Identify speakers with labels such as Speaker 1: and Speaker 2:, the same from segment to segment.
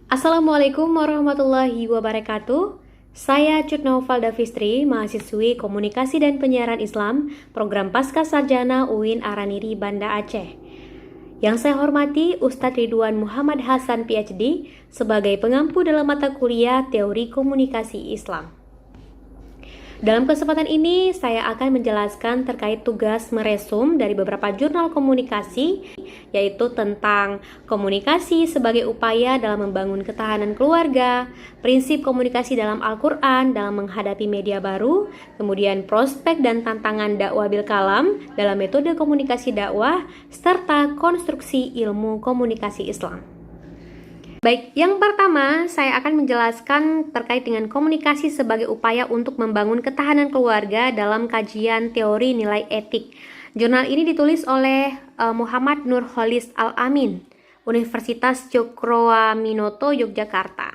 Speaker 1: Assalamualaikum warahmatullahi wabarakatuh. Saya Cutno Valda Fistri, mahasiswi Komunikasi dan Penyiaran Islam, Program Pasca Sarjana UIN Araniri Banda Aceh. Yang saya hormati Ustadz Ridwan Muhammad Hasan PhD sebagai pengampu dalam mata kuliah Teori Komunikasi Islam. Dalam kesempatan ini, saya akan menjelaskan terkait tugas meresum dari beberapa jurnal komunikasi, yaitu tentang komunikasi sebagai upaya dalam membangun ketahanan keluarga, prinsip komunikasi dalam Al-Quran dalam menghadapi media baru, kemudian prospek dan tantangan dakwah bil kalam dalam metode komunikasi dakwah, serta konstruksi ilmu komunikasi Islam. Baik, yang pertama saya akan menjelaskan terkait dengan komunikasi sebagai upaya untuk membangun ketahanan keluarga dalam kajian teori nilai etik. Jurnal ini ditulis oleh Muhammad Nurholis Al-Amin, Universitas Cokroaminoto, Yogyakarta.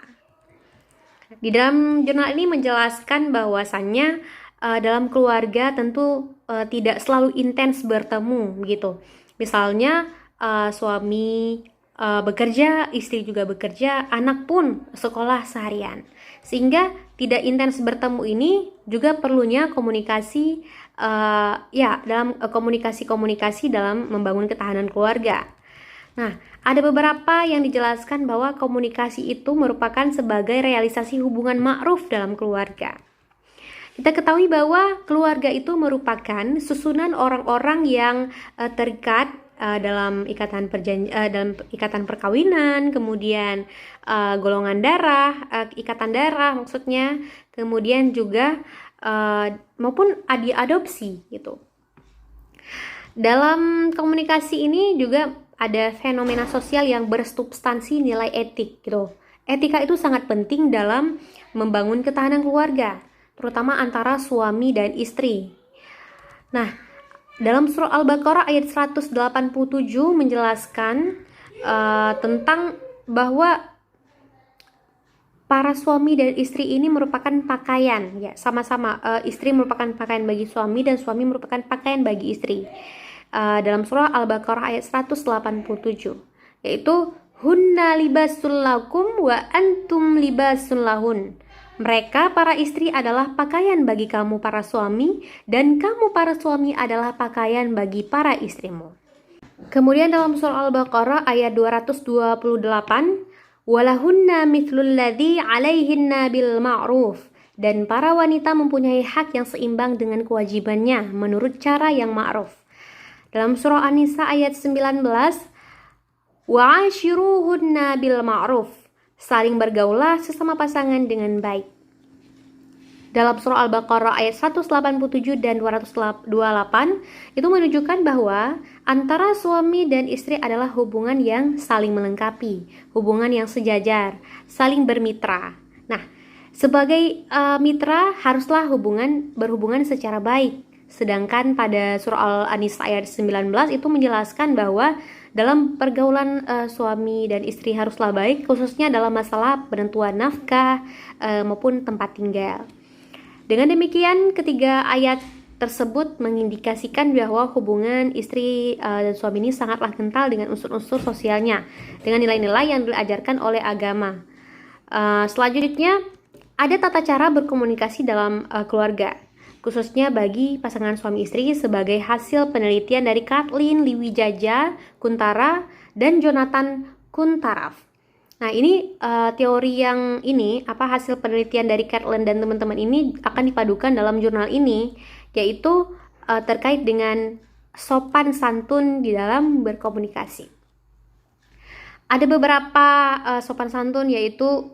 Speaker 1: Di dalam jurnal ini menjelaskan bahwasannya dalam keluarga tentu tidak selalu intens bertemu begitu. Misalnya suami bekerja, istri juga bekerja, anak pun sekolah seharian. Sehingga tidak intens bertemu ini juga perlunya komunikasi dalam komunikasi dalam membangun ketahanan keluarga. Nah, ada beberapa yang dijelaskan bahwa komunikasi itu merupakan sebagai realisasi hubungan ma'ruf dalam keluarga. Kita ketahui bahwa keluarga itu merupakan susunan orang-orang yang terikat dalam ikatan perkawinan, kemudian golongan darah, ikatan darah maksudnya, kemudian juga maupun adopsi gitu. Dalam komunikasi ini juga ada fenomena sosial yang bersubstansi nilai etik gitu. Etika itu sangat penting dalam membangun ketahanan keluarga, terutama antara suami dan istri. Nah, dalam surah Al-Baqarah ayat 187 menjelaskan tentang bahwa para suami dan istri ini merupakan pakaian, ya sama-sama istri merupakan pakaian bagi suami dan suami merupakan pakaian bagi istri. Dalam surah Al-Baqarah ayat 187, yaitu hunna libasul lakum wa antum libasul lahun. Mereka para istri adalah pakaian bagi kamu para suami, dan kamu para suami adalah pakaian bagi para istrimu. Kemudian dalam surah Al-Baqarah ayat 228, walahunna mithlul ladzi 'alaihinna bil ma'ruf, dan para wanita mempunyai hak yang seimbang dengan kewajibannya menurut cara yang ma'ruf. Dalam surah An-Nisa ayat 19, wa'ashiruhunna bil ma'ruf, saling bergaulah sesama pasangan dengan baik. Dalam surah Al-Baqarah ayat 187 dan 228 itu menunjukkan bahwa antara suami dan istri adalah hubungan yang saling melengkapi, hubungan yang sejajar, saling bermitra. Nah, sebagai mitra haruslah berhubungan secara baik. Sedangkan pada surah Al-Nisa ayat 19 itu menjelaskan bahwa dalam pergaulan suami dan istri haruslah baik, khususnya dalam masalah penentuan nafkah maupun tempat tinggal. Dengan demikian, ketiga ayat tersebut mengindikasikan bahwa hubungan istri dan suami ini sangatlah kental dengan unsur-unsur sosialnya, dengan nilai-nilai yang diajarkan oleh agama. Selanjutnya, ada tata cara berkomunikasi dalam keluarga, khususnya bagi pasangan suami istri sebagai hasil penelitian dari Kathleen Liwijaja Kuntara dan Jonathan Kuntaraf. Nah, ini teori yang hasil penelitian dari Kathleen dan teman-teman ini akan dipadukan dalam jurnal ini, yaitu terkait dengan sopan santun di dalam berkomunikasi. Ada beberapa sopan santun, yaitu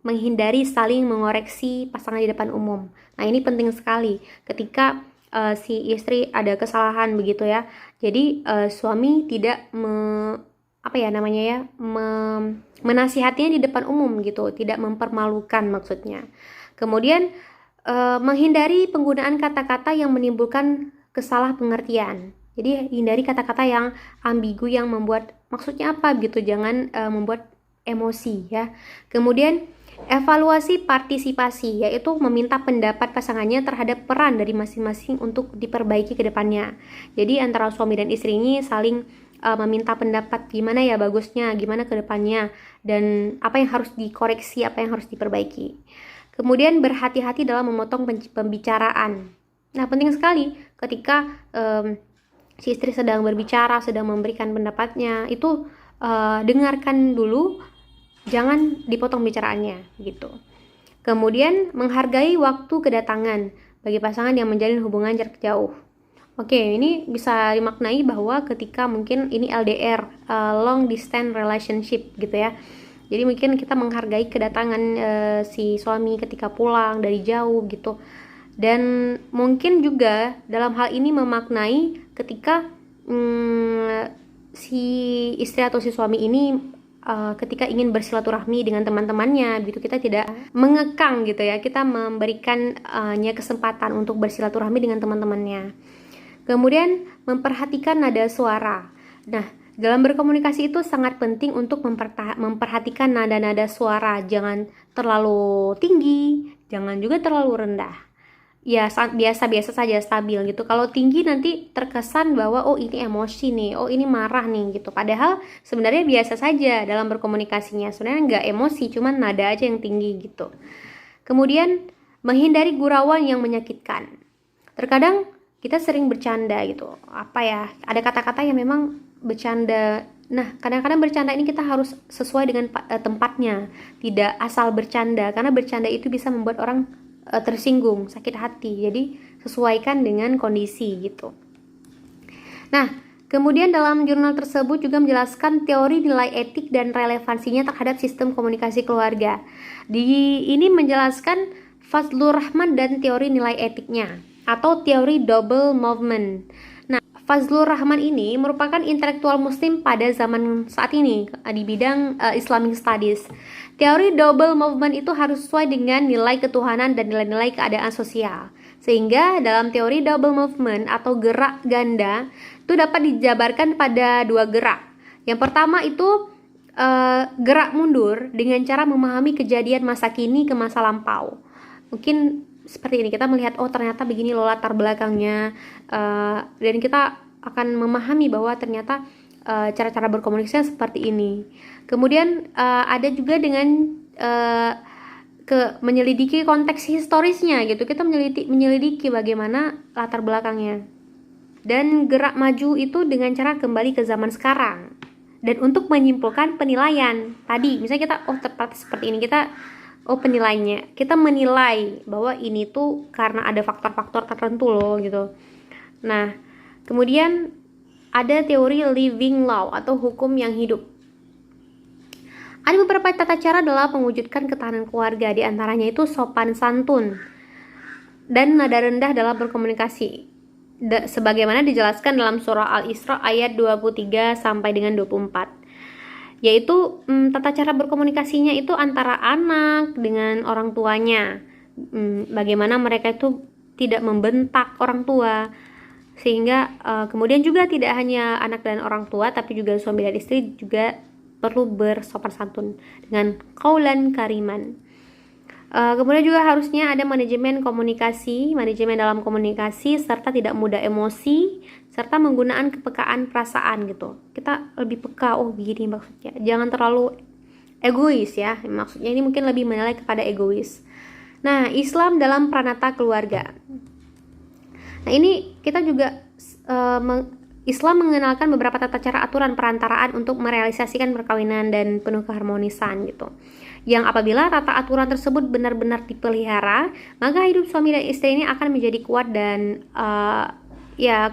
Speaker 1: menghindari saling mengoreksi pasangan di depan umum. Nah, ini penting sekali ketika si istri ada kesalahan begitu ya. Jadi suami tidak menasihatinya di depan umum gitu, tidak mempermalukan maksudnya. Kemudian menghindari penggunaan kata-kata yang menimbulkan kesalahpengertian. Jadi hindari kata-kata yang ambigu yang membuat maksudnya apa gitu, jangan membuat emosi ya. Kemudian evaluasi partisipasi, yaitu meminta pendapat pasangannya terhadap peran dari masing-masing untuk diperbaiki ke depannya. Jadi antara suami dan istri ini saling meminta pendapat gimana ya bagusnya, gimana ke depannya, dan apa yang harus dikoreksi, apa yang harus diperbaiki. Kemudian berhati-hati dalam memotong pembicaraan. Nah, penting sekali ketika si istri sedang berbicara, sedang memberikan pendapatnya, itu dengarkan dulu, jangan dipotong bicaraannya gitu. Kemudian menghargai waktu kedatangan bagi pasangan yang menjalin hubungan jarak jauh. Oke, ini bisa dimaknai bahwa ketika mungkin ini LDR, long distance relationship gitu ya. Jadi mungkin kita menghargai kedatangan si suami ketika pulang dari jauh gitu. Dan mungkin juga dalam hal ini memaknai ketika si istri atau si suami ini ketika ingin bersilaturahmi dengan teman-temannya, begitu, kita tidak mengekang gitu ya, kita memberikannya kesempatan untuk bersilaturahmi dengan teman-temannya. Kemudian memperhatikan nada suara. Nah, dalam berkomunikasi itu sangat penting untuk memperhatikan nada-nada suara, jangan terlalu tinggi, jangan juga terlalu rendah. Ya biasa-biasa saja, stabil gitu. Kalau tinggi nanti terkesan bahwa oh ini emosi nih, oh ini marah nih gitu. Padahal sebenarnya biasa saja dalam berkomunikasinya. Sebenarnya nggak emosi, cuman nada aja yang tinggi gitu. Kemudian menghindari gurauan yang menyakitkan. Terkadang kita sering bercanda gitu. Apa ya? Ada kata-kata yang memang bercanda. Nah, kadang-kadang bercanda ini kita harus sesuai dengan tempatnya. Tidak asal bercanda, karena bercanda itu bisa membuat orang tersinggung, sakit hati. Jadi sesuaikan dengan kondisi gitu. Nah, kemudian dalam jurnal tersebut juga menjelaskan teori nilai etik dan relevansinya terhadap sistem komunikasi keluarga. Ini menjelaskan Fazlur Rahman dan teori nilai etiknya atau teori double movement. Nah, Fazlur Rahman ini merupakan intelektual muslim pada zaman saat ini di bidang Islamic Studies. Teori double movement itu harus sesuai dengan nilai ketuhanan dan nilai-nilai keadaan sosial. Sehingga dalam teori double movement atau gerak ganda itu dapat dijabarkan pada dua gerak. Yang pertama itu gerak mundur dengan cara memahami kejadian masa kini ke masa lampau. Mungkin seperti ini, kita melihat oh ternyata begini loh latar belakangnya, dan kita akan memahami bahwa ternyata cara-cara berkomunikasi seperti ini. Kemudian ada juga dengan menyelidiki konteks historisnya gitu. Kita menyelidiki bagaimana latar belakangnya. Dan gerak maju itu dengan cara kembali ke zaman sekarang. Dan untuk menyimpulkan penilaian tadi, misalnya kita tepat seperti ini, kita penilainya, kita menilai bahwa ini tuh karena ada faktor-faktor tertentu loh gitu. Nah, kemudian ada teori living law atau hukum yang hidup. Ada beberapa tata cara dalam mewujudkan ketahanan keluarga, di antaranya itu sopan santun dan nada rendah dalam berkomunikasi. Sebagaimana dijelaskan dalam surah Al-Isra ayat 23 sampai dengan 24. Yaitu tata cara berkomunikasinya itu antara anak dengan orang tuanya. Bagaimana mereka itu tidak membentak orang tua. Sehingga kemudian juga tidak hanya anak dan orang tua, tapi juga suami dan istri juga perlu bersopan santun dengan qaulan kariman. Kemudian juga harusnya ada manajemen dalam komunikasi, serta tidak mudah emosi, serta menggunakan kepekaan perasaan gitu. Kita lebih peka, oh begini maksudnya. Jangan terlalu egois ya, maksudnya ini mungkin lebih menilai kepada egois. Nah, Islam dalam pranata keluarga. Nah, ini kita juga Islam mengenalkan beberapa tata cara aturan perantaraan untuk merealisasikan perkawinan dan penuh keharmonisan gitu. Yang apabila tata aturan tersebut benar-benar dipelihara, maka hidup suami dan istri ini akan menjadi kuat dan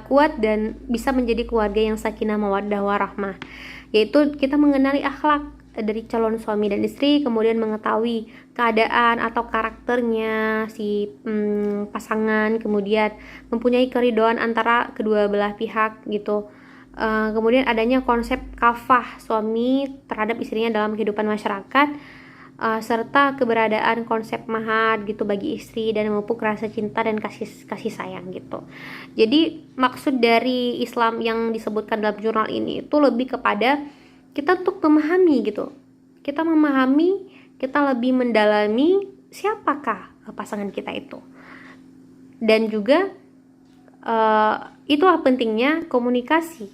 Speaker 1: kuat dan bisa menjadi keluarga yang sakinah mawaddah warahmah. Yaitu kita mengenali akhlak dari calon suami dan istri, kemudian mengetahui keadaan atau karakternya si pasangan, kemudian mempunyai keridhaan antara kedua belah pihak gitu. Kemudian adanya konsep kafah suami terhadap istrinya dalam kehidupan masyarakat, serta keberadaan konsep mahar gitu bagi istri dan memupuk rasa cinta dan kasih sayang gitu. Jadi maksud dari Islam yang disebutkan dalam jurnal ini itu lebih kepada kita untuk memahami gitu. Kita memahami, kita lebih mendalami siapakah pasangan kita itu. Dan juga itulah pentingnya komunikasi.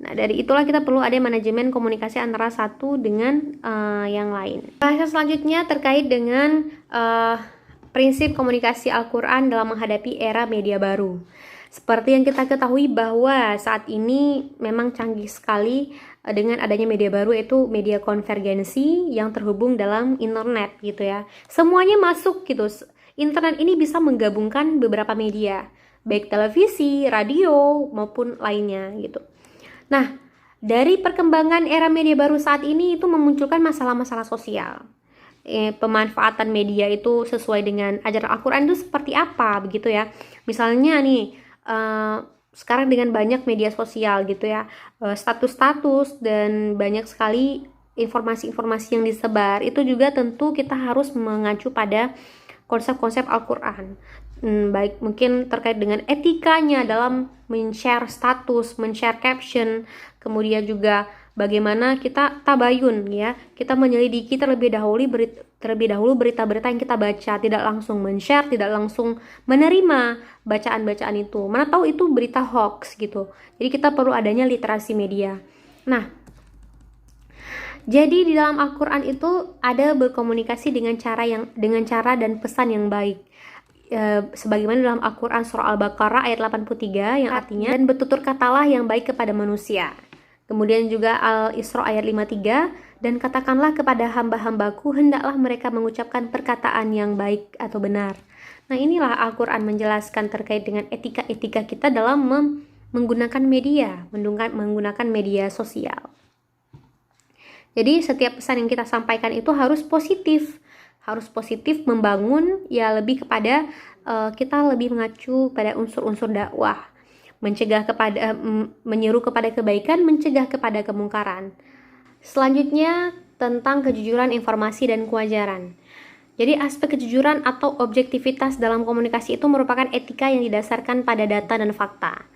Speaker 1: Nah, dari itulah kita perlu ada manajemen komunikasi antara satu dengan yang lain. Bahasa selanjutnya terkait dengan prinsip komunikasi Al-Quran dalam menghadapi era media baru. Seperti yang kita ketahui bahwa saat ini memang canggih sekali dengan adanya media baru, yaitu media konvergensi yang terhubung dalam internet gitu ya. Semuanya masuk gitu. Internet ini bisa menggabungkan beberapa media, baik televisi, radio, maupun lainnya gitu. Nah, dari perkembangan era media baru saat ini itu memunculkan masalah-masalah sosial. Pemanfaatan media itu sesuai dengan ajaran Al-Quran itu seperti apa begitu ya. Misalnya nih, sekarang dengan banyak media sosial gitu ya, status-status dan banyak sekali informasi-informasi yang disebar, itu juga tentu kita harus mengacu pada konsep-konsep Al-Quran. Baik mungkin terkait dengan etikanya dalam men-share status, men-share caption, kemudian juga bagaimana kita tabayun ya, kita menyelidiki terlebih dahulu berita-berita yang kita baca, tidak langsung men-share, tidak langsung menerima bacaan-bacaan itu. Mana tahu itu berita hoax gitu. Jadi kita perlu adanya literasi media. Nah, jadi di dalam Al-Quran itu ada berkomunikasi dengan cara dan pesan yang baik. Sebagaimana dalam Al-Quran surah Al-Baqarah ayat 83 yang artinya, dan bertutur katalah yang baik kepada manusia. Kemudian juga Al-Isra ayat 53, dan katakanlah kepada hamba-hambaku hendaklah mereka mengucapkan perkataan yang baik atau benar. Nah, inilah Al-Quran menjelaskan terkait dengan etika-etika kita dalam menggunakan menggunakan media sosial. Jadi setiap pesan yang kita sampaikan itu harus positif, membangun, ya lebih kepada kita lebih mengacu pada unsur-unsur dakwah, menyeru kepada kebaikan, mencegah kepada kemungkaran. Selanjutnya tentang kejujuran informasi dan kewajaran. Jadi aspek kejujuran atau objektivitas dalam komunikasi itu merupakan etika yang didasarkan pada data dan fakta.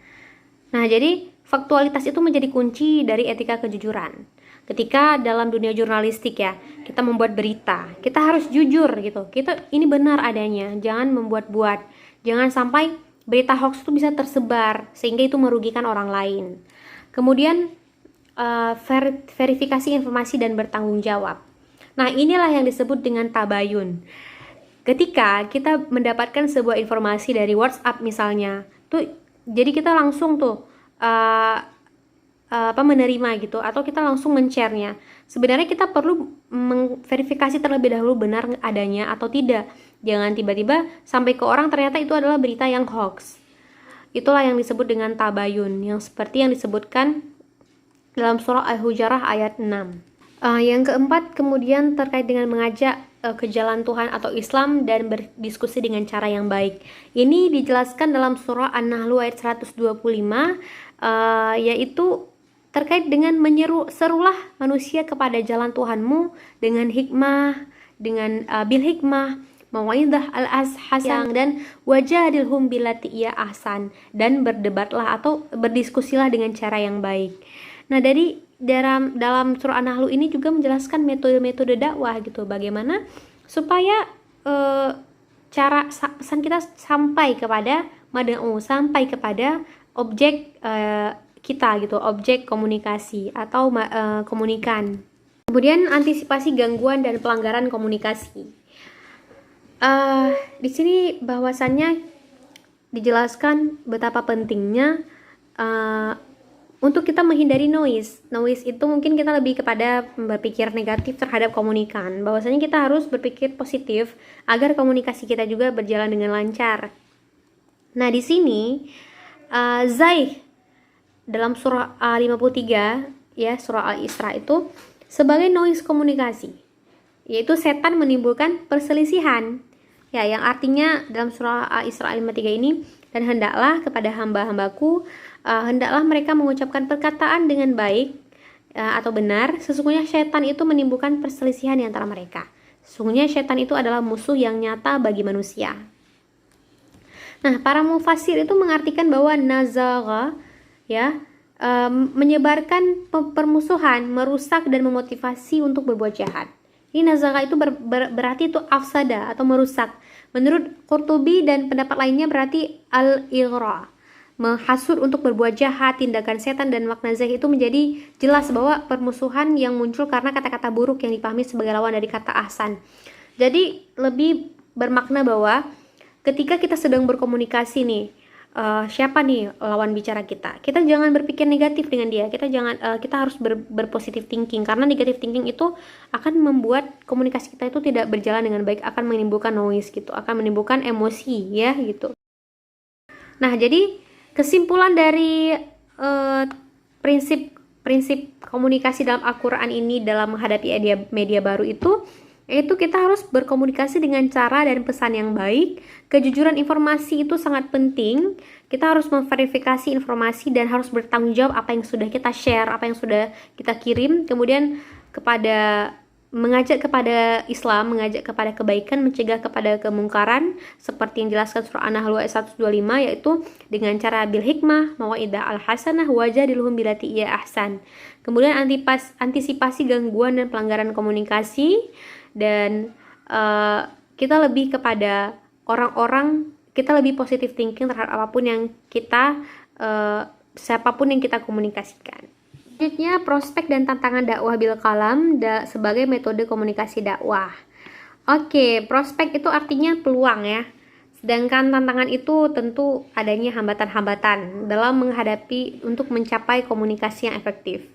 Speaker 1: Nah, jadi faktualitas itu menjadi kunci dari etika kejujuran. Ketika dalam dunia jurnalistik ya, kita membuat berita, kita harus jujur gitu. Kita ini benar adanya, jangan membuat-buat. Jangan sampai berita hoax itu bisa tersebar sehingga itu merugikan orang lain. Kemudian verifikasi informasi dan bertanggung jawab. Nah, inilah yang disebut dengan tabayun. Ketika kita mendapatkan sebuah informasi dari WhatsApp misalnya, tuh jadi kita langsung tuh menerima gitu, atau kita langsung men-share-nya. Sebenarnya kita perlu memverifikasi terlebih dahulu benar adanya atau tidak. Jangan tiba-tiba sampai ke orang ternyata itu adalah berita yang hoax. Itulah yang disebut dengan tabayun, yang seperti yang disebutkan dalam surah Al-Hujarah ayat 6. Yang keempat kemudian terkait dengan mengajak ke jalan Tuhan atau Islam dan berdiskusi dengan cara yang baik. Ini dijelaskan dalam surah An-Nahl ayat 125, yaitu terkait dengan serulah manusia kepada jalan Tuhanmu dengan hikmah, dengan bil hikmah, mau'izah al-hasan, dan wajadilhum billati hiya ahsan, dan berdebatlah atau berdiskusilah dengan cara yang baik. Nah, dari dalam surah An-Nahl ini juga menjelaskan metode-metode dakwah gitu, bagaimana supaya cara pesan kita sampai kepada mad'u, sampai kepada objek kita gitu, objek komunikasi atau komunikan. Kemudian antisipasi gangguan dan pelanggaran komunikasi. Di sini bahwasannya dijelaskan betapa pentingnya untuk kita menghindari noise. Noise itu mungkin kita lebih kepada berpikir negatif terhadap komunikan. Bahwasanya kita harus berpikir positif agar komunikasi kita juga berjalan dengan lancar. Nah, di sini Zaih dalam surah 53 ya, surah Al-Isra itu sebagai noise komunikasi, yaitu setan menimbulkan perselisihan. Ya, yang artinya dalam surah Al-Isra 53 ini, dan hendaklah kepada hamba-hambaku hendaklah mereka mengucapkan perkataan dengan baik atau benar. Sesungguhnya setan itu menimbulkan perselisihan di antara mereka. Sesungguhnya setan itu adalah musuh yang nyata bagi manusia. Nah, para mufassir itu mengartikan bahwa nazagha ya, menyebarkan permusuhan, merusak dan memotivasi untuk berbuat jahat. Ini nazagha itu berarti itu afsada atau merusak. Menurut Qurtubi dan pendapat lainnya berarti al-ighra. menghasut untuk berbuat jahat, tindakan setan dan makna zahir itu menjadi jelas bahwa permusuhan yang muncul karena kata-kata buruk yang dipahami sebagai lawan dari kata ahsan. Jadi lebih bermakna bahwa ketika kita sedang berkomunikasi nih, siapa nih lawan bicara kita jangan berpikir negatif dengan dia, kita harus berpositif thinking, karena negatif thinking itu akan membuat komunikasi kita itu tidak berjalan dengan baik, akan menimbulkan noise gitu, akan menimbulkan emosi ya gitu. Nah, jadi kesimpulan dari prinsip komunikasi dalam Al-Quran ini dalam menghadapi media baru itu, yaitu kita harus berkomunikasi dengan cara dan pesan yang baik. Kejujuran informasi itu sangat penting. Kita harus memverifikasi informasi dan harus bertanggung jawab apa yang sudah kita share, apa yang sudah kita kirim. Kemudian mengajak kepada Islam, mengajak kepada kebaikan, mencegah kepada kemungkaran, seperti yang dijelaskan surah An-Nahl ayat 125, yaitu dengan cara bil hikmah, mau'idah al-hasanah, wajadilhum billati hiya ahsan. Kemudian antisipasi gangguan dan pelanggaran komunikasi, dan kita lebih kepada kita lebih positive thinking terhadap apapun yang siapapun yang kita komunikasikan. Selanjutnya, prospek dan tantangan dakwah bil kalam sebagai metode komunikasi dakwah. Oke, prospek itu artinya peluang ya. Sedangkan tantangan itu tentu adanya hambatan-hambatan dalam untuk mencapai komunikasi yang efektif.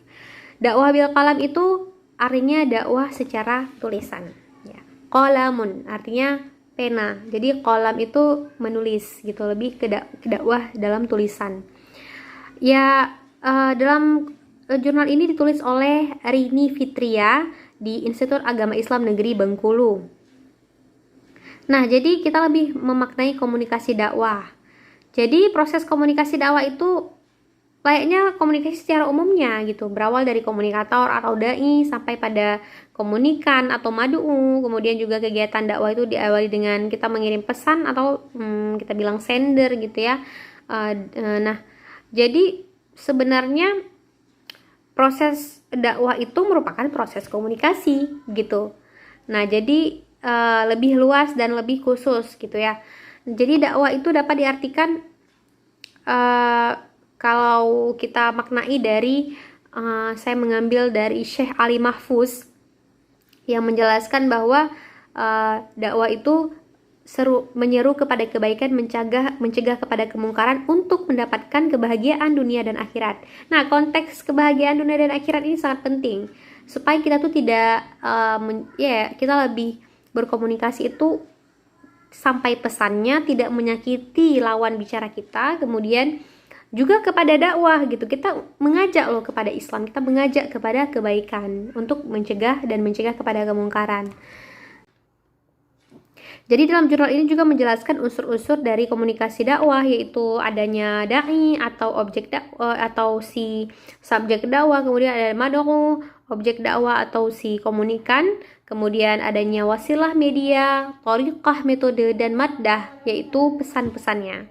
Speaker 1: Dakwah bil kalam itu artinya dakwah secara tulisan. Ya. Qalamun artinya pena. Jadi qalam itu menulis gitu, lebih ke dakwah dalam tulisan. Ya, dalam jurnal ini ditulis oleh Rini Fitria di Institut Agama Islam Negeri Bengkulu. Nah, jadi kita lebih memaknai komunikasi dakwah. Jadi proses komunikasi dakwah itu layaknya komunikasi secara umumnya gitu, berawal dari komunikator atau dai sampai pada komunikan atau madu'u. Kemudian juga kegiatan dakwah itu diawali dengan kita mengirim pesan atau kita bilang sender gitu ya. Nah, jadi sebenarnya proses dakwah itu merupakan proses komunikasi gitu. Nah, jadi lebih luas dan lebih khusus gitu ya. Jadi dakwah itu dapat diartikan kalau kita maknai dari saya mengambil dari Syekh Ali Mahfuz yang menjelaskan bahwa dakwah itu menyeru kepada kebaikan, mencegah kepada kemungkaran untuk mendapatkan kebahagiaan dunia dan akhirat. Nah, konteks kebahagiaan dunia dan akhirat ini sangat penting supaya kita tuh tidak kita lebih berkomunikasi itu sampai pesannya tidak menyakiti lawan bicara kita. Kemudian juga kepada dakwah gitu, kita mengajak kepada Islam, kita mengajak kepada kebaikan untuk mencegah kepada kemungkaran. Jadi dalam jurnal ini juga menjelaskan unsur-unsur dari komunikasi dakwah, yaitu adanya dai atau objek dakwah atau si subjek dakwah, kemudian ada mad'u, objek dakwah atau si komunikan, kemudian adanya wasilah media, thariqah metode, dan maddah yaitu pesan-pesannya.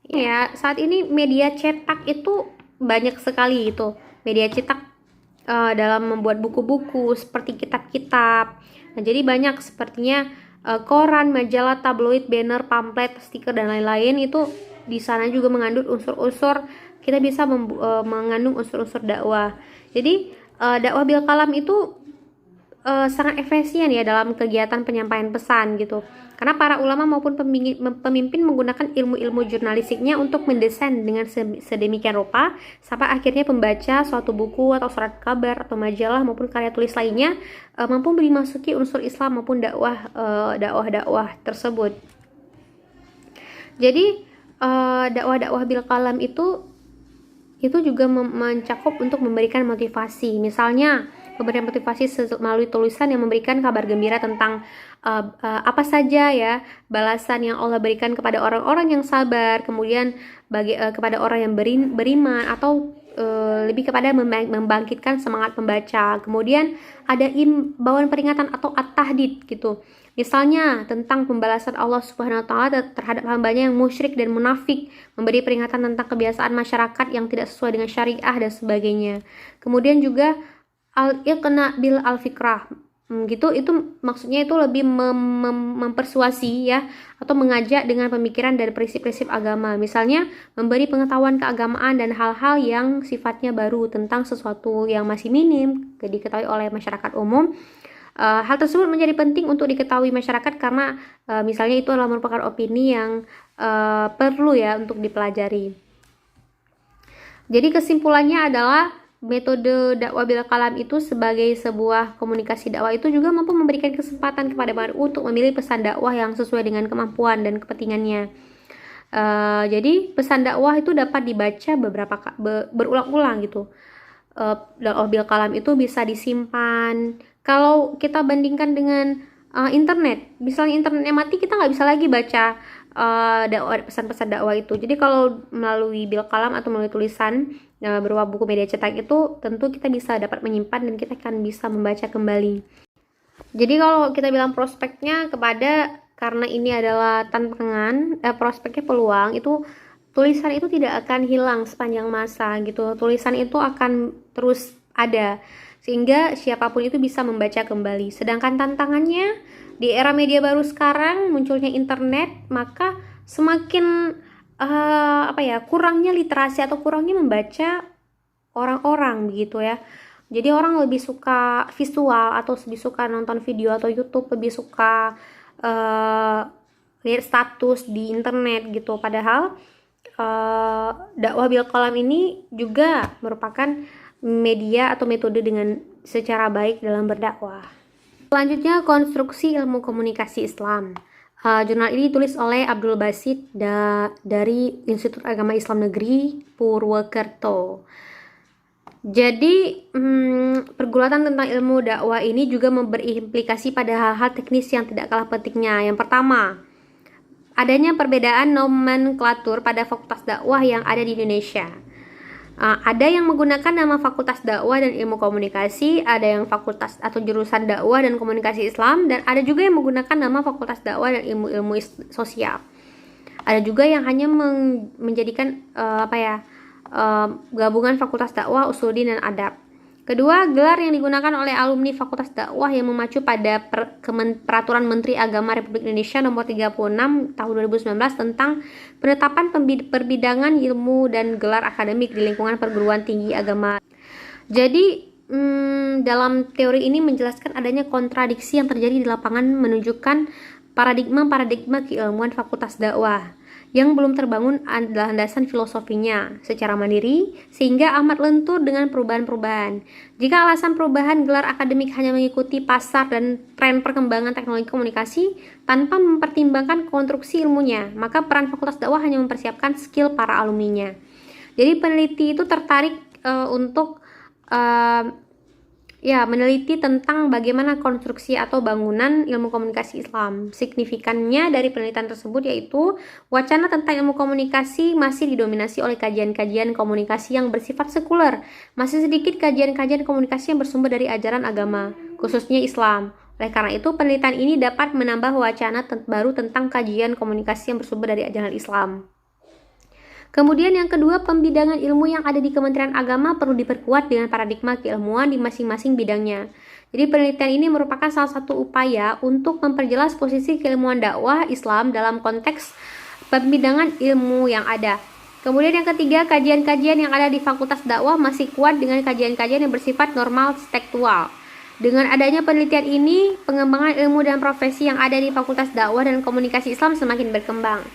Speaker 1: Ya, saat ini media cetak itu banyak sekali itu. Media cetak dalam membuat buku-buku seperti kitab-kitab. Nah, jadi banyak sepertinya koran, majalah, tabloid, banner, pamflet, stiker dan lain-lain itu di sana juga mengandung unsur-unsur, kita bisa mengandung unsur-unsur dakwah. Jadi dakwah bil kalam itu sangat efisien ya dalam kegiatan penyampaian pesan gitu. Karena para ulama maupun pemimpin menggunakan ilmu-ilmu jurnalistiknya untuk mendesain dengan sedemikian rupa sampai akhirnya pembaca suatu buku atau surat kabar atau majalah maupun karya tulis lainnya mampu memasuki unsur Islam maupun dakwah tersebut. Jadi dakwah bil kalam itu juga mencakup untuk memberikan motivasi. Misalnya pemberian motivasi melalui tulisan yang memberikan kabar gembira tentang apa saja ya balasan yang Allah berikan kepada orang-orang yang sabar, kemudian kepada orang yang beriman, atau lebih kepada membangkitkan semangat pembaca. Kemudian ada imbauan peringatan atau at-tahdid gitu. Misalnya tentang pembalasan Allah Subhanahu wa taala terhadap hambanya yang musyrik dan munafik, memberi peringatan tentang kebiasaan masyarakat yang tidak sesuai dengan syariah dan sebagainya. Kemudian juga al-iqna bil al-fikrah, gitu. Itu maksudnya itu lebih mempersuasi ya, atau mengajak dengan pemikiran dari prinsip-prinsip agama. Misalnya memberi pengetahuan keagamaan dan hal-hal yang sifatnya baru tentang sesuatu yang masih minim diketahui oleh masyarakat umum. Hal tersebut menjadi penting untuk diketahui masyarakat karena misalnya itu adalah merupakan opini yang perlu ya untuk dipelajari. Jadi kesimpulannya adalah metode dakwah bil kalam itu sebagai sebuah komunikasi dakwah itu juga mampu memberikan kesempatan kepada baru untuk memilih pesan dakwah yang sesuai dengan kemampuan dan kepentingannya. Jadi pesan dakwah itu dapat dibaca berulang-ulang gitu. Dakwah bil kalam itu bisa disimpan. Kalau kita bandingkan dengan internet, misalnya internetnya mati, kita nggak bisa lagi baca pesan-pesan dakwah itu. Jadi kalau melalui bil kalam atau melalui tulisan berupa buku media cetak itu, tentu kita bisa dapat menyimpan dan kita akan bisa membaca kembali. Jadi kalau kita bilang prospeknya karena ini adalah tantangan, prospeknya peluang, itu tulisan itu tidak akan hilang sepanjang masa gitu. Tulisan itu akan terus ada sehingga siapapun itu bisa membaca kembali. Sedangkan tantangannya di era media baru sekarang, munculnya internet, maka semakin kurangnya literasi atau kurangnya membaca orang-orang begitu ya. Jadi orang lebih suka visual atau lebih suka nonton video atau YouTube, lebih suka lihat status di internet gitu. Padahal dakwah bil kalam ini juga merupakan media atau metode dengan secara baik dalam berdakwah. Selanjutnya, konstruksi ilmu komunikasi Islam. Jurnal ini ditulis oleh Abdul Basit dari Institut Agama Islam Negeri Purwokerto. Jadi pergulatan tentang ilmu dakwah ini juga berimplikasi pada hal-hal teknis yang tidak kalah pentingnya. Yang pertama, adanya perbedaan nomenklatur pada fakultas dakwah yang ada di Indonesia. Ada yang menggunakan nama Fakultas Dakwah dan Ilmu Komunikasi, ada yang fakultas atau jurusan dakwah dan komunikasi Islam, dan ada juga yang menggunakan nama Fakultas Dakwah dan Ilmu Sosial. Ada juga yang hanya menjadikan gabungan Fakultas Dakwah, Usuluddin dan Adab. Kedua, gelar yang digunakan oleh alumni Fakultas Dakwah yang mengacu pada Peraturan Menteri Agama Republik Indonesia Nomor 36 Tahun 2019 tentang penetapan perbidangan ilmu dan gelar akademik di lingkungan perguruan tinggi agama. Jadi, dalam teori ini menjelaskan adanya kontradiksi yang terjadi di lapangan, menunjukkan paradigma keilmuan Fakultas Dakwah yang belum terbangun adalah landasan filosofinya secara mandiri sehingga amat lentur dengan perubahan-perubahan. Jika alasan perubahan gelar akademik hanya mengikuti pasar dan tren perkembangan teknologi komunikasi tanpa mempertimbangkan konstruksi ilmunya, maka peran Fakultas Dakwah hanya mempersiapkan skill para alumninya. Jadi peneliti itu tertarik untuk meneliti tentang bagaimana konstruksi atau bangunan ilmu komunikasi Islam. Signifikannya dari penelitian tersebut yaitu wacana tentang ilmu komunikasi masih didominasi oleh kajian-kajian komunikasi yang bersifat sekuler. Masih sedikit kajian-kajian komunikasi yang bersumber dari ajaran agama, khususnya Islam. Oleh karena itu, penelitian ini dapat menambah wacana baru tentang kajian komunikasi yang bersumber dari ajaran Islam. Kemudian yang kedua, pembidangan ilmu yang ada di Kementerian Agama perlu diperkuat dengan paradigma keilmuan di masing-masing bidangnya. Jadi penelitian ini merupakan salah satu upaya untuk memperjelas posisi keilmuan dakwah Islam dalam konteks pembidangan ilmu yang ada. Kemudian yang ketiga, kajian-kajian yang ada di Fakultas Dakwah masih kuat dengan kajian-kajian yang bersifat normal tekstual. Dengan adanya penelitian ini, pengembangan ilmu dan profesi yang ada di Fakultas Dakwah dan Komunikasi Islam semakin berkembang.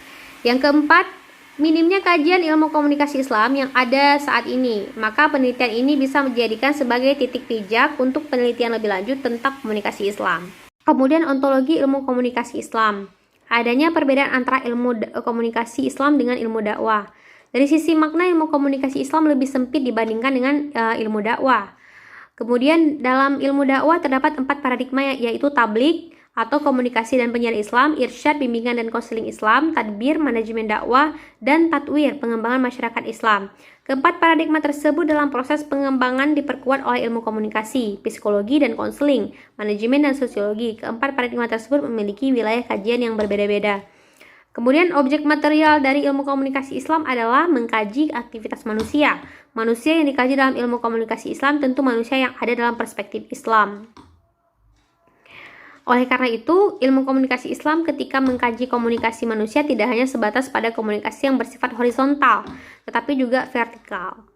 Speaker 1: Yang keempat, minimnya kajian ilmu komunikasi Islam yang ada saat ini, maka penelitian ini bisa dijadikan sebagai titik pijak untuk penelitian lebih lanjut tentang komunikasi Islam. Kemudian ontologi ilmu komunikasi Islam. Adanya perbedaan antara ilmu komunikasi Islam dengan ilmu dakwah. Dari sisi makna, ilmu komunikasi Islam lebih sempit dibandingkan dengan ilmu dakwah. Kemudian dalam ilmu dakwah terdapat 4 paradigma yaitu tabligh atau komunikasi dan penyiaran Islam, irsyad, bimbingan dan konseling Islam, tadbir, manajemen dakwah, dan tatwir, pengembangan masyarakat Islam. Keempat paradigma tersebut dalam proses pengembangan diperkuat oleh ilmu komunikasi, psikologi dan konseling, manajemen dan sosiologi. Keempat paradigma tersebut memiliki wilayah kajian yang berbeda-beda. Kemudian objek material dari ilmu komunikasi Islam adalah mengkaji aktivitas manusia. Manusia yang dikaji dalam ilmu komunikasi Islam tentu manusia yang ada dalam perspektif Islam. Oleh karena itu, ilmu komunikasi Islam ketika mengkaji komunikasi manusia tidak hanya sebatas pada komunikasi yang bersifat horizontal, tetapi juga vertikal,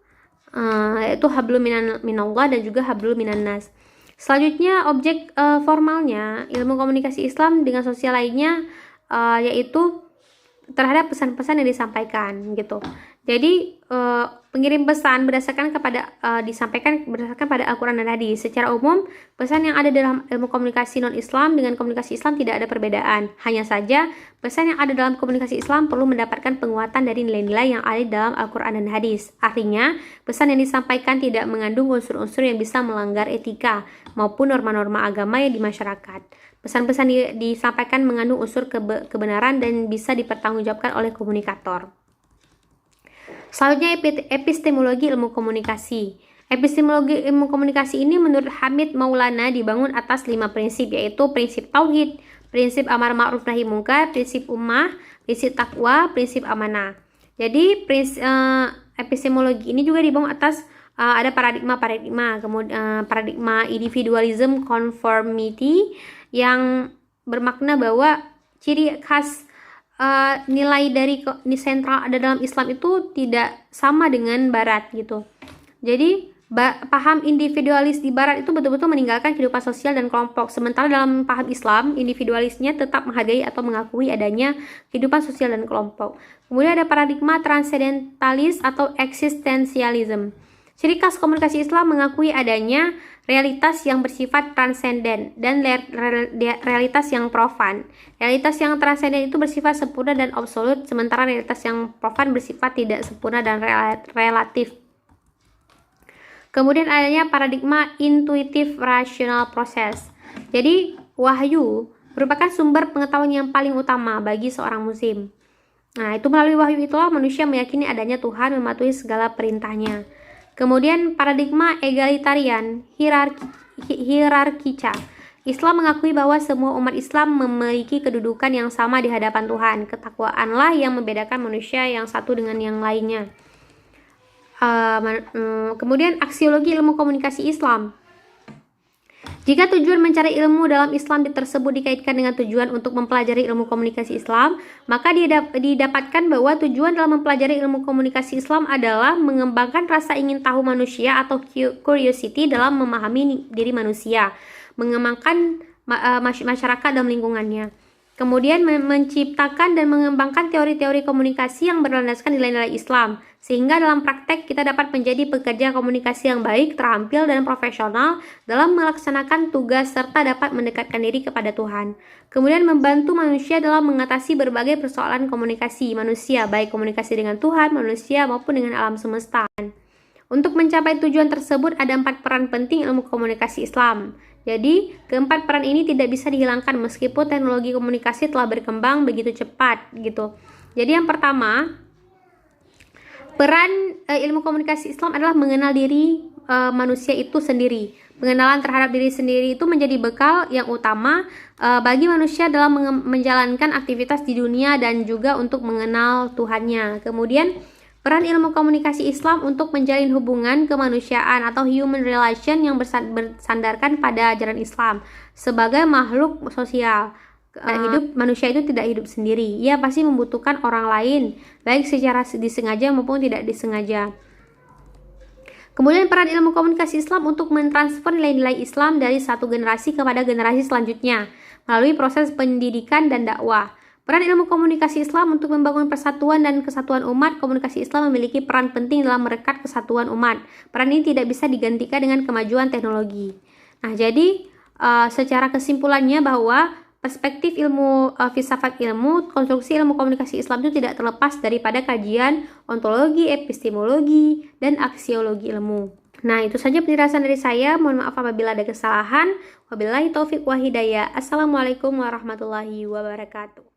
Speaker 1: yaitu hablum minallah dan juga hablum minannas. Selanjutnya, objek formalnya ilmu komunikasi Islam dengan sosial lainnya yaitu terhadap pesan-pesan yang disampaikan gitu. Jadi pengirim pesan disampaikan berdasarkan pada Al-Quran dan Hadis. Secara umum, pesan yang ada dalam ilmu komunikasi non-Islam dengan komunikasi Islam tidak ada perbedaan. Hanya saja, pesan yang ada dalam komunikasi Islam perlu mendapatkan penguatan dari nilai-nilai yang ada dalam Al-Quran dan Hadis. Artinya, pesan yang disampaikan tidak mengandung unsur-unsur yang bisa melanggar etika maupun norma-norma agama yang di masyarakat. Pesan-pesan disampaikan mengandung unsur kebenaran dan bisa dipertanggungjawabkan oleh komunikator. Selanjutnya, epistemologi ilmu komunikasi. Epistemologi ilmu komunikasi ini menurut Hamid Maulana dibangun atas 5 prinsip, yaitu prinsip tauhid, prinsip amar ma'ruf nahi munkar, prinsip ummah, prinsip takwa, prinsip amanah. Jadi epistemologi ini juga dibangun atas ada paradigma, kemudian paradigma individualism conformity yang bermakna bahwa ciri khas nilai dari sentral ada dalam Islam itu tidak sama dengan Barat gitu. Jadi paham individualis di Barat itu betul-betul meninggalkan kehidupan sosial dan kelompok, sementara dalam paham Islam individualisnya tetap menghargai atau mengakui adanya kehidupan sosial dan kelompok. Kemudian ada paradigma transcendentalis atau eksistensialism. Ciri khas komunikasi Islam mengakui adanya realitas yang bersifat transenden dan realitas yang profan. Realitas yang transenden itu bersifat sempurna dan absolut, sementara realitas yang profan bersifat tidak sempurna dan relatif. Kemudian adanya paradigma intuitive rational process. Jadi, wahyu merupakan sumber pengetahuan yang paling utama bagi seorang muslim. Nah, itu melalui wahyu itulah manusia meyakini adanya Tuhan, mematuhi segala perintahnya. Kemudian paradigma egalitarian hierarkica. Islam mengakui bahwa semua umat Islam memiliki kedudukan yang sama di hadapan Tuhan. Ketakwaanlah yang membedakan manusia yang satu dengan yang lainnya. Kemudian aksiologi ilmu komunikasi Islam. Jika tujuan mencari ilmu dalam Islam tersebut dikaitkan dengan tujuan untuk mempelajari ilmu komunikasi Islam, maka didapatkan bahwa tujuan dalam mempelajari ilmu komunikasi Islam adalah mengembangkan rasa ingin tahu manusia atau curiosity dalam memahami diri manusia, mengembangkan masyarakat dan lingkungannya. Kemudian menciptakan dan mengembangkan teori-teori komunikasi yang berlandaskan nilai-nilai Islam, sehingga dalam praktek kita dapat menjadi pekerja komunikasi yang baik, terampil, dan profesional dalam melaksanakan tugas serta dapat mendekatkan diri kepada Tuhan. Kemudian membantu manusia dalam mengatasi berbagai persoalan komunikasi manusia, baik komunikasi dengan Tuhan, manusia, maupun dengan alam semesta. Untuk mencapai tujuan tersebut ada 4 peran penting ilmu komunikasi Islam. Jadi, keempat peran ini tidak bisa dihilangkan meskipun teknologi komunikasi telah berkembang begitu cepat gitu. Jadi yang pertama, peran ilmu komunikasi Islam adalah mengenal diri manusia itu sendiri. Pengenalan terhadap diri sendiri itu menjadi bekal yang utama bagi manusia dalam menjalankan aktivitas di dunia dan juga untuk mengenal Tuhannya. Kemudian peran ilmu komunikasi Islam untuk menjalin hubungan kemanusiaan atau human relation yang bersandarkan pada ajaran Islam. Sebagai makhluk sosial, hidup manusia itu tidak hidup sendiri. Ia pasti membutuhkan orang lain, baik secara disengaja maupun tidak disengaja. Kemudian peran ilmu komunikasi Islam untuk mentransfer nilai-nilai Islam dari satu generasi kepada generasi selanjutnya melalui proses pendidikan dan dakwah. Peran ilmu komunikasi Islam untuk membangun persatuan dan kesatuan umat. Komunikasi Islam memiliki peran penting dalam merekat kesatuan umat. Peran ini tidak bisa digantikan dengan kemajuan teknologi. Nah, jadi secara kesimpulannya bahwa perspektif ilmu filsafat ilmu, konstruksi ilmu komunikasi Islam itu tidak terlepas daripada kajian ontologi, epistemologi, dan aksiologi ilmu. Nah, itu saja penjelasan dari saya. Mohon maaf apabila ada kesalahan. Wabillahi taufik wa hidayah. Assalamualaikum warahmatullahi wabarakatuh.